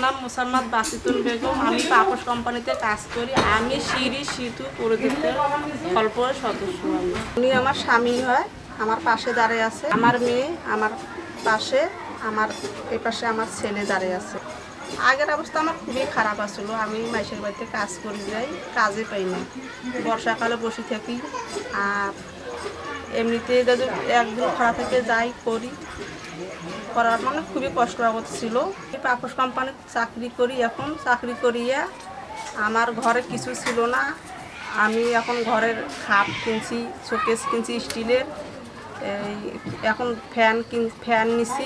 নাম মোসাম্মদ বাসিতুল বেগম। আমি পাপোশ কোম্পানিতে কাজ করি। আমি সিঁড়ি সেতু প্রজেক্টের অল্প সদস্য। উনি আমার স্বামী হয়, আমার পাশে দাঁড়িয়ে আছে। আমার মেয়ে আমার পাশে, আমার এই পাশে আমার ছেলে দাঁড়িয়ে আছে। আগের অবস্থা আমার খুবই খারাপ আসলো। আমি মাইশের বাড়িতে কাজ করে যাই, কাজে পাই না, বর্ষাকালে বসে থাকি। আর এমনিতে যদি একদিন খরা থেকে যাই করি, করার মানে খুবই কষ্ট ছিল। পাপোশ কোম্পানিতে চাকরি করি। এখন চাকরি করিয়ে আমার ঘরে কিছু ছিল না। আমি এখন ঘরের খাট কিনছি, শোকেস কিনছি স্টিলের। এখন ফ্যান নিছি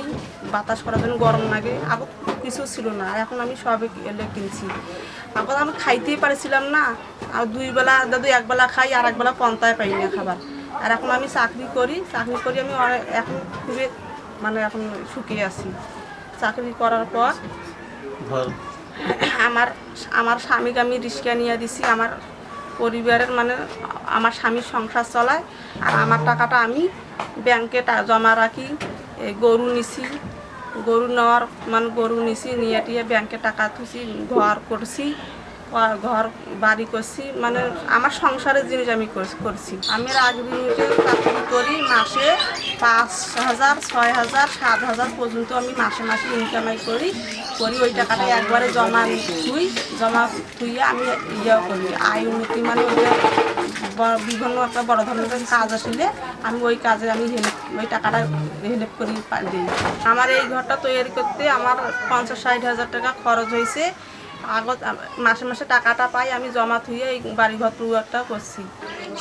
বাতাস করার জন্য, গরম লাগে। আবার কিছু ছিল না, এখন আমি সবে কিনছি। আবার আমি খাইতেই পারছিলাম না। আর দুই বেলা দাদু একবেলা খাই, আর একবেলা পন্তায় পাই না খাবার। আর এখন আমি চাকরি করি আমি এখন খুবই মানে এখন শুকিয়ে আছি। চাকরি করার পর আমার স্বামীকে আমি রিক্সা নিয়ে দিছি। আমার পরিবারের মানে আমার স্বামীর সংসার চলায়। আর আমার টাকাটা আমি ব্যাংকে জমা রাখি। গরু নিছি, গরু নিছি নিয়ে টিয়ে ব্যাংকে টাকা তুলছি, ঘর করছি, ঘর বাড়ি করছি। মানে আমার সংসারের জিনিস আমি করছি। আমি রাজনীতিতে চাকরি করি। মাসে 5,000, 6,000, 7,000 পর্যন্ত আমি মাসে মাসে ইনকামাই করি। ওই টাকাটা একবারে জমা থুইয়ে আমি করি আয় উন্নতি। মানে বিভিন্ন একটা বড় ধরনের কাজ আসলে আমি ওই কাজে আমি ওই টাকাটা হেল্প করি দিই। আমার এই ঘরটা তৈরি করতে আমার 50-60,000 টাকা খরচ হয়েছে। মাসে মাসে টাকাটা পাই, আমি জমা থুয়ে এই বাড়িঘর একটা করছি।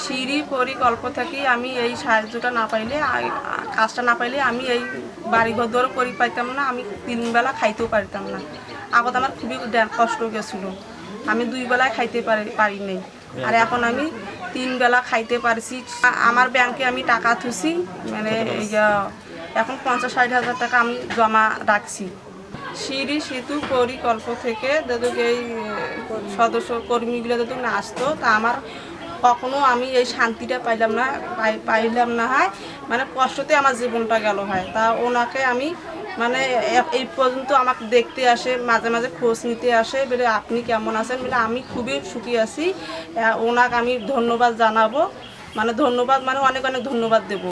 সিঁড়ি পরিকল্প থেকে আমি এই সাহায্যটা না পাইলে, কাজটা না পাইলে আমি এই বাড়িঘর দৌড় করি পাইতাম না। আমি 3 বেলা খাইতেও পারতাম না। আগত আমার খুবই কষ্ট গেছিলো। আমি 2 বেলায় খাইতে পারি নাই। আর এখন আমি 3 বেলা খাইতে পারছি। আমার ব্যাংকে আমি টাকা থুছি, মানে এখন 50-60,000 টাকা আমি জমা রাখছি। সিঁড়ি সেতু পরিকল্প থেকে যদি এই সদস্য কর্মীগুলো যদি না আসতো, তা আমার কখনো আমি এই শান্তিটা পাইলাম না হয়। মানে কষ্টতে আমার জীবনটা গেল হয়। তা ওনাকে আমি মানে এই পর্যন্ত আমাকে দেখতে আসে, মাঝে মাঝে খোঁজ নিতে আসে, বলে আপনি কেমন আছেন, বলে আমি খুবই সুখী আছি। ওনাকে আমি ধন্যবাদ জানাবো, মানে অনেক অনেক ধন্যবাদ দেবো।